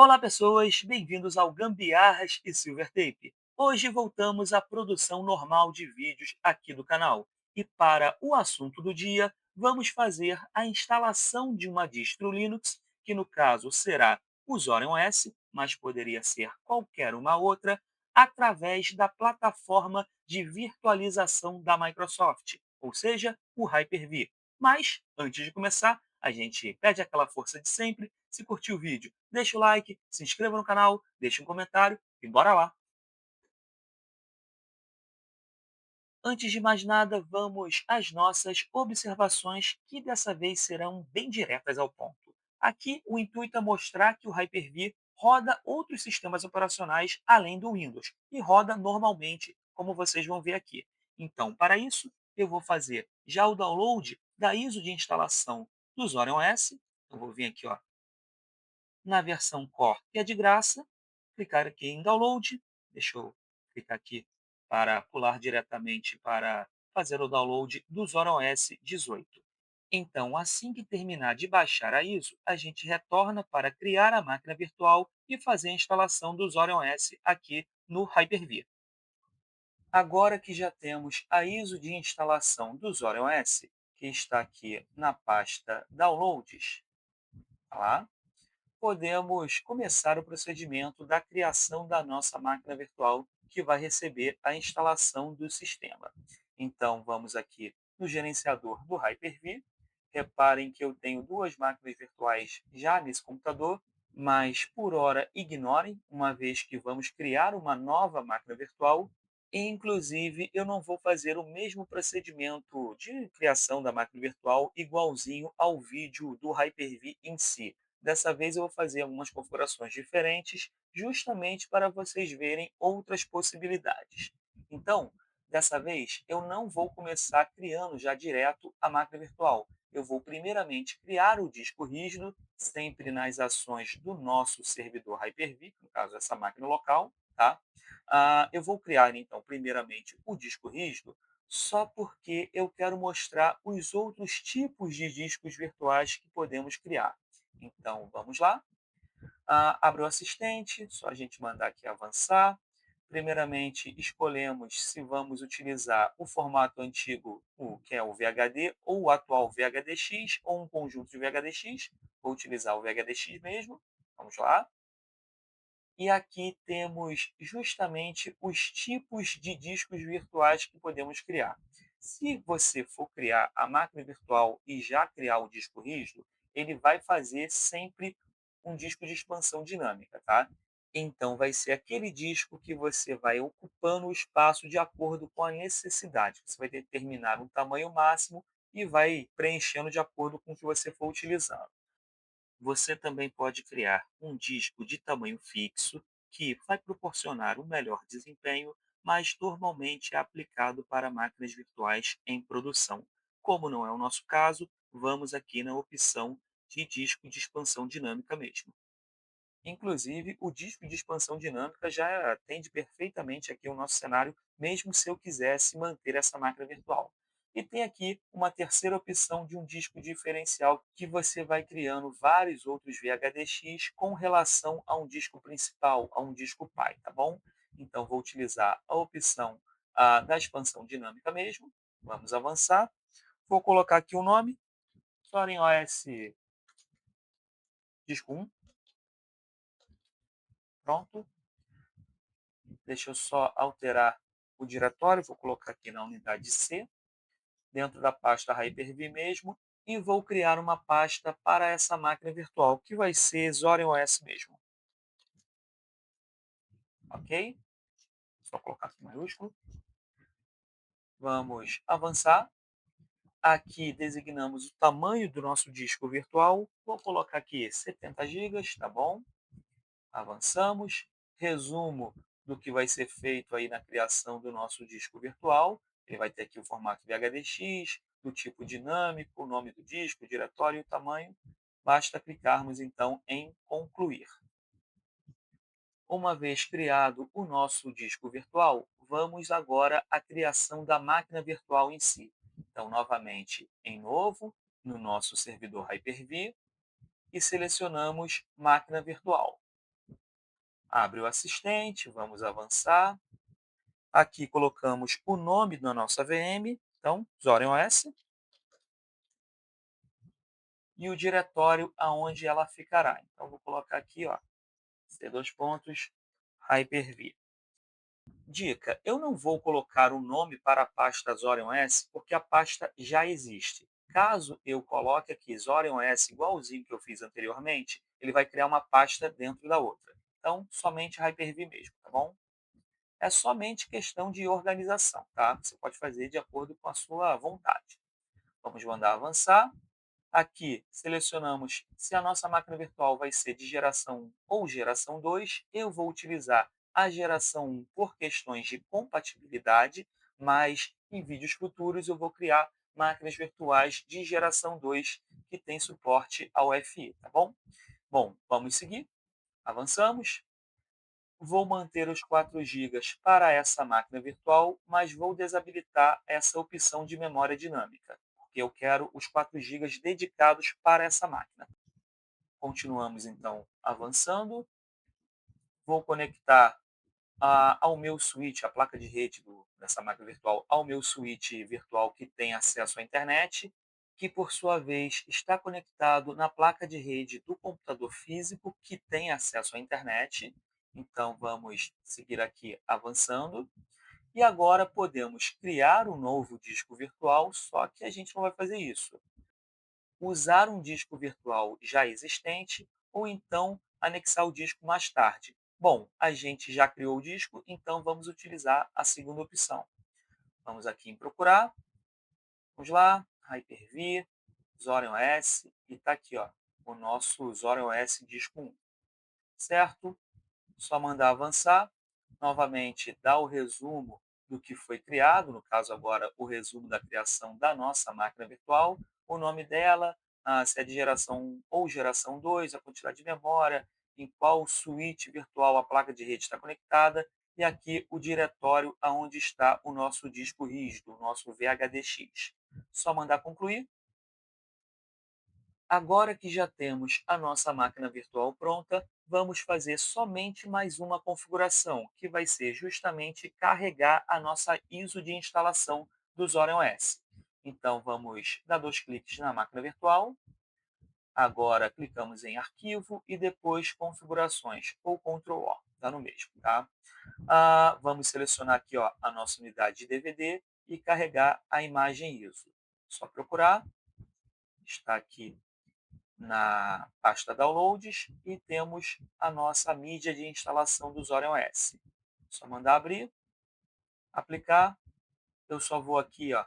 Olá, pessoas! Bem-vindos ao Gambiarras e Silvertape. Hoje voltamos à produção normal de vídeos aqui do canal. E para o assunto do dia, vamos fazer a instalação de uma distro Linux, que no caso será o Zorin OS, mas poderia ser qualquer uma outra, através da plataforma de virtualização da Microsoft, ou seja, o Hyper-V. Mas, antes de começar, a gente pede aquela força de sempre. Se curtiu o vídeo, deixa o like, se inscreva no canal, deixe um comentário e bora lá! Antes de mais nada, vamos às nossas observações, que dessa vez serão bem diretas ao ponto. Aqui, o intuito é mostrar que o Hyper-V roda outros sistemas operacionais além do Windows e roda normalmente, como vocês vão ver aqui. Então, para isso, eu vou fazer já o download da ISO de instalação do Zorin OS. Eu vou vir aqui, ó, na versão Core, que é de graça, clicar aqui em Download. Deixa eu clicar aqui para pular diretamente para fazer o download do Zorin OS 18. Então, assim que terminar de baixar a ISO, a gente retorna para criar a máquina virtual e fazer a instalação do Zorin OS aqui no Hyper-V. Agora que já temos a ISO de instalação do Zorin OS, que está aqui na pasta Downloads, tá lá, podemos começar o procedimento da criação da nossa máquina virtual, que vai receber a instalação do sistema. Então, vamos aqui no gerenciador do Hyper-V. Reparem que eu tenho duas máquinas virtuais já nesse computador, mas por hora ignorem, uma vez que vamos criar uma nova máquina virtual. E, inclusive, eu não vou fazer o mesmo procedimento de criação da máquina virtual igualzinho ao vídeo do Hyper-V em si. Dessa vez eu vou fazer algumas configurações diferentes, justamente para vocês verem outras possibilidades. Então, dessa vez, eu não vou começar criando já direto a máquina virtual. Eu vou primeiramente criar o disco rígido, sempre nas ações do nosso servidor Hyper-V, no caso essa máquina local, tá? Eu vou criar, então, primeiramente o disco rígido, só porque eu quero mostrar os outros tipos de discos virtuais que podemos criar. Então, vamos lá. Abre o assistente, só a gente mandar aqui avançar. Primeiramente, escolhemos se vamos utilizar o formato antigo, que é o VHD, ou o atual VHDX, ou um conjunto de VHDX. Vou utilizar o VHDX mesmo. Vamos lá. E aqui temos justamente os tipos de discos virtuais que podemos criar. Se você for criar a máquina virtual e já criar o disco rígido, ele vai fazer sempre um disco de expansão dinâmica, tá? Então, vai ser aquele disco que você vai ocupando o espaço de acordo com a necessidade. Você vai determinar um tamanho máximo e vai preenchendo de acordo com o que você for utilizando. Você também pode criar um disco de tamanho fixo, que vai proporcionar um melhor desempenho, mas normalmente é aplicado para máquinas virtuais em produção. Como não é o nosso caso, vamos aqui na opção de disco de expansão dinâmica mesmo. Inclusive, o disco de expansão dinâmica já atende perfeitamente aqui o nosso cenário, mesmo se eu quisesse manter essa máquina virtual. E tem aqui uma terceira opção de um disco diferencial, que você vai criando vários outros VHDX com relação a um disco principal, a um disco pai, tá bom? Então, vou utilizar a opção da expansão dinâmica mesmo. Vamos avançar. Vou colocar aqui o nome, Zorin OS Disco 1. Pronto. Deixa eu só alterar o diretório, vou colocar aqui na unidade C, dentro da pasta Hyper-V mesmo, e vou criar uma pasta para essa máquina virtual, que vai ser Zorin OS mesmo. Ok? Só colocar aqui maiúsculo. Vamos avançar. Aqui designamos o tamanho do nosso disco virtual. Vou colocar aqui 70 GB, tá bom? Avançamos. Resumo do que vai ser feito aí na criação do nosso disco virtual. Ele vai ter aqui o formato VHDX, do tipo dinâmico, o nome do disco, o diretório e o tamanho. Basta clicarmos então em concluir. Uma vez criado o nosso disco virtual, vamos agora à criação da máquina virtual em si. Então, novamente, em novo, no nosso servidor Hyper-V, e selecionamos máquina virtual. Abre o assistente, vamos avançar. Aqui colocamos o nome da nossa VM, então, Zorin OS, e o diretório aonde ela ficará. Então, vou colocar aqui, ó, C dois pontos, Hyper-V. Dica: eu não vou colocar o nome para a pasta Zorin OS porque a pasta já existe. Caso eu coloque aqui Zorin OS igualzinho que eu fiz anteriormente, ele vai criar uma pasta dentro da outra. Então, somente Hyper-V mesmo, tá bom? É somente questão de organização, tá? Você pode fazer de acordo com a sua vontade. Vamos mandar avançar. Aqui selecionamos se a nossa máquina virtual vai ser de geração 1 ou geração 2. Eu vou utilizar a geração 1 por questões de compatibilidade, mas em vídeos futuros eu vou criar máquinas virtuais de geração 2 que tem suporte ao FI, tá bom? Bom, vamos seguir. Avançamos. Vou manter os 4 gigas para essa máquina virtual, mas vou desabilitar essa opção de memória dinâmica, porque eu quero os 4 gigas dedicados para essa máquina. Continuamos então avançando. Vou conectar ao meu switch, a placa de rede dessa máquina virtual, ao meu switch virtual que tem acesso à internet, que por sua vez está conectado na placa de rede do computador físico que tem acesso à internet. Então vamos seguir aqui avançando. E agora podemos criar um novo disco virtual, só que a gente não vai fazer isso. Usar um disco virtual já existente ou então anexar o disco mais tarde. Bom, a gente já criou o disco, então vamos utilizar a segunda opção. Vamos aqui em procurar, vamos lá, Hyper-V, Zorin OS, e está aqui ó, o nosso Zorin OS disco 1, certo? Só mandar avançar, novamente dá o resumo do que foi criado, no caso agora o resumo da criação da nossa máquina virtual, o nome dela, se é de geração 1 ou geração 2, a quantidade de memória, em qual switch virtual a placa de rede está conectada, e aqui o diretório aonde está o nosso disco rígido, o nosso VHDX. Só mandar concluir. Agora que já temos a nossa máquina virtual pronta, vamos fazer somente mais uma configuração, que vai ser justamente carregar a nossa ISO de instalação do Zorin OS. Então, vamos dar 2 cliques na máquina virtual. Agora, clicamos em Arquivo e depois Configurações, ou Ctrl+O, dá no mesmo, tá? Vamos selecionar aqui ó, a nossa unidade de DVD e carregar a imagem ISO. Só procurar, está aqui na pasta Downloads e temos a nossa mídia de instalação do Zorin OS. Só mandar abrir, aplicar. Eu só vou aqui ó,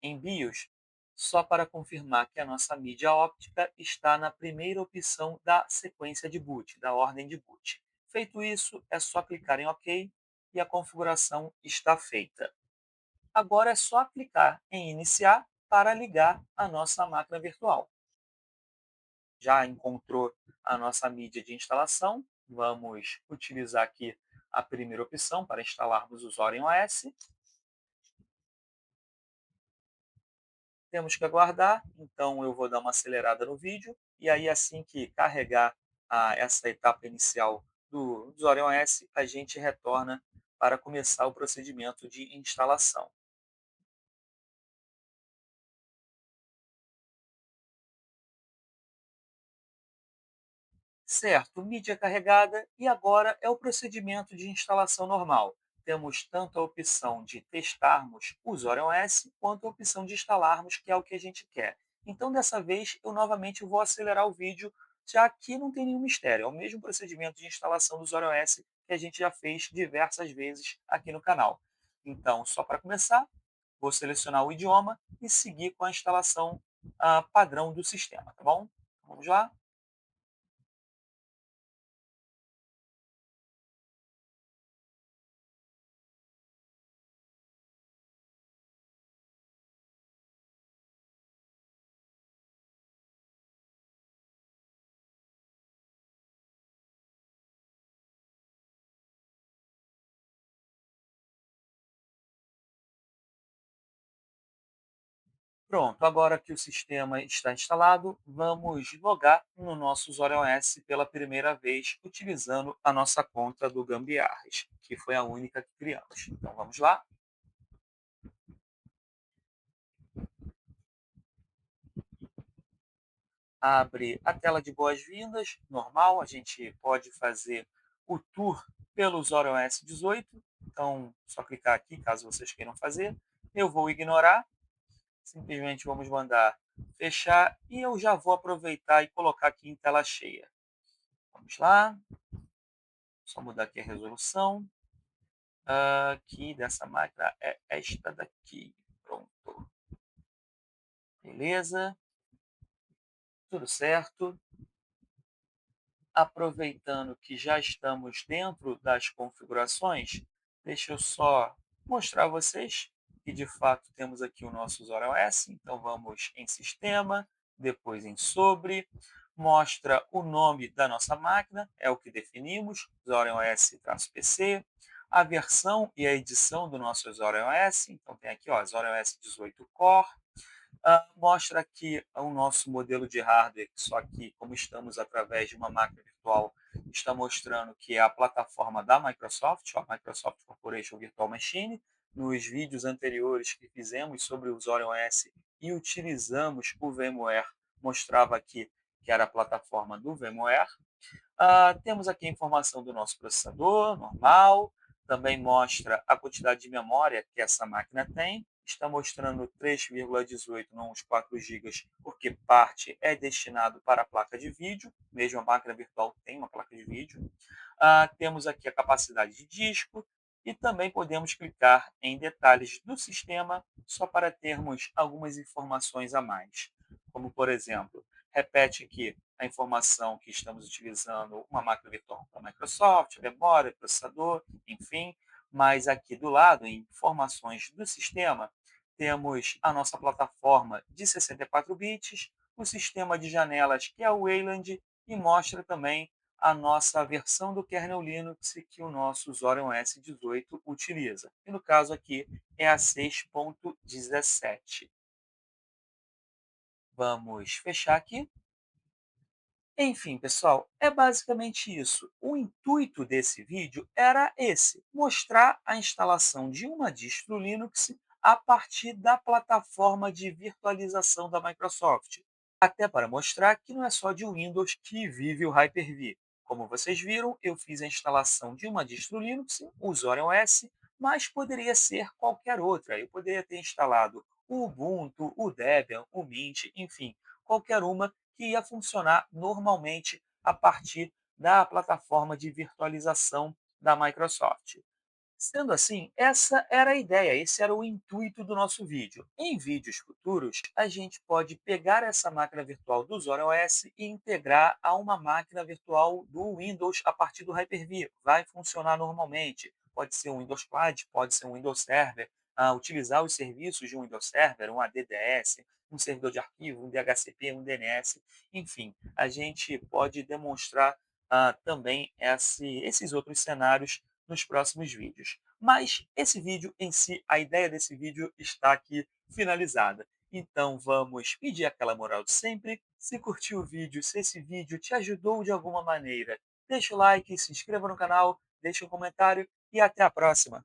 em BIOS, só para confirmar que a nossa mídia óptica está na primeira opção da sequência de boot, da ordem de boot. Feito isso, é só clicar em OK e a configuração está feita. Agora é só clicar em Iniciar para ligar a nossa máquina virtual. Já encontrou a nossa mídia de instalação, vamos utilizar aqui a primeira opção para instalarmos o Zorin OS. Temos que aguardar, então eu vou dar uma acelerada no vídeo, e aí assim que carregar essa etapa inicial do Zorin OS, a gente retorna para começar o procedimento de instalação. Certo, mídia carregada e agora é o procedimento de instalação normal. Temos tanto a opção de testarmos o Zorin OS quanto a opção de instalarmos, que é o que a gente quer. Então, dessa vez, eu novamente vou acelerar o vídeo, já que não tem nenhum mistério. É o mesmo procedimento de instalação do Zorin OS que a gente já fez diversas vezes aqui no canal. Então, só para começar, vou selecionar o idioma e seguir com a instalação padrão do sistema, tá bom? Vamos lá? Pronto, agora que o sistema está instalado, vamos logar no nosso Usuário OS pela primeira vez, utilizando a nossa conta do Gambiarras, que foi a única que criamos. Então vamos lá, abre a tela de boas-vindas, normal, a gente pode fazer o tour pelo Usuário OS 18, então só clicar aqui caso vocês queiram fazer. Eu vou ignorar, simplesmente vamos mandar fechar e eu já vou aproveitar e colocar aqui em tela cheia. Vamos lá, só mudar aqui a resolução. Aqui dessa máquina é esta daqui. Pronto. Beleza, tudo certo. Aproveitando que já estamos dentro das configurações, deixa eu só mostrar a vocês que de fato temos aqui o nosso usuário OS. Então vamos em sistema, depois em sobre, mostra o nome da nossa máquina, é o que definimos, usuário OS-PC, a versão e a edição do nosso usuário OS. Então tem aqui, ó, usuário OS 18 Core. Mostra aqui o nosso modelo de hardware, só que como estamos através de uma máquina virtual, está mostrando que é a plataforma da Microsoft, a Microsoft Corporation Virtual Machine. Nos vídeos anteriores que fizemos sobre o Usuário OS e utilizamos o VMware, mostrava aqui que era a plataforma do VMware. Temos aqui a informação do nosso processador, normal. Também mostra a quantidade de memória que essa máquina tem. Está mostrando 3,18, não os 4 GB, porque parte é destinado para a placa de vídeo. Mesmo a máquina virtual tem uma placa de vídeo. Temos aqui a capacidade de disco. E também podemos clicar em detalhes do sistema, só para termos algumas informações a mais. Como, por exemplo, repete aqui a informação que estamos utilizando uma máquina virtual da Microsoft, memória, processador, enfim. Mas aqui do lado, em informações do sistema, temos a nossa plataforma de 64 bits, o sistema de janelas que é o Wayland e mostra também a nossa versão do kernel Linux que o nosso usuário OS 18 utiliza. E no caso aqui é a 6.17. Vamos fechar aqui. Enfim, pessoal, é basicamente isso. O intuito desse vídeo era esse, mostrar a instalação de uma distro Linux a partir da plataforma de virtualização da Microsoft. Até para mostrar que não é só de Windows que vive o Hyper-V. Como vocês viram, eu fiz a instalação de uma distro Linux, o Usuário OS, mas poderia ser qualquer outra. Eu poderia ter instalado o Ubuntu, o Debian, o Mint, enfim, qualquer uma que ia funcionar normalmente a partir da plataforma de virtualização da Microsoft. Sendo assim, essa era a ideia, esse era o intuito do nosso vídeo. Em vídeos futuros, a gente pode pegar essa máquina virtual do Zora OS e integrar a uma máquina virtual do Windows a partir do Hyper-V. Vai funcionar normalmente. Pode ser um Windows Cloud, pode ser um Windows Server, utilizar os serviços de um Windows Server, um ADDS, um servidor de arquivo, um DHCP, um DNS, enfim, a gente pode demonstrar também esses outros cenários nos próximos vídeos. Mas esse vídeo em si, a ideia desse vídeo está aqui finalizada. Então vamos pedir aquela moral de sempre. Se curtiu o vídeo, se esse vídeo te ajudou de alguma maneira, deixa o like, se inscreva no canal, deixa um comentário e até a próxima!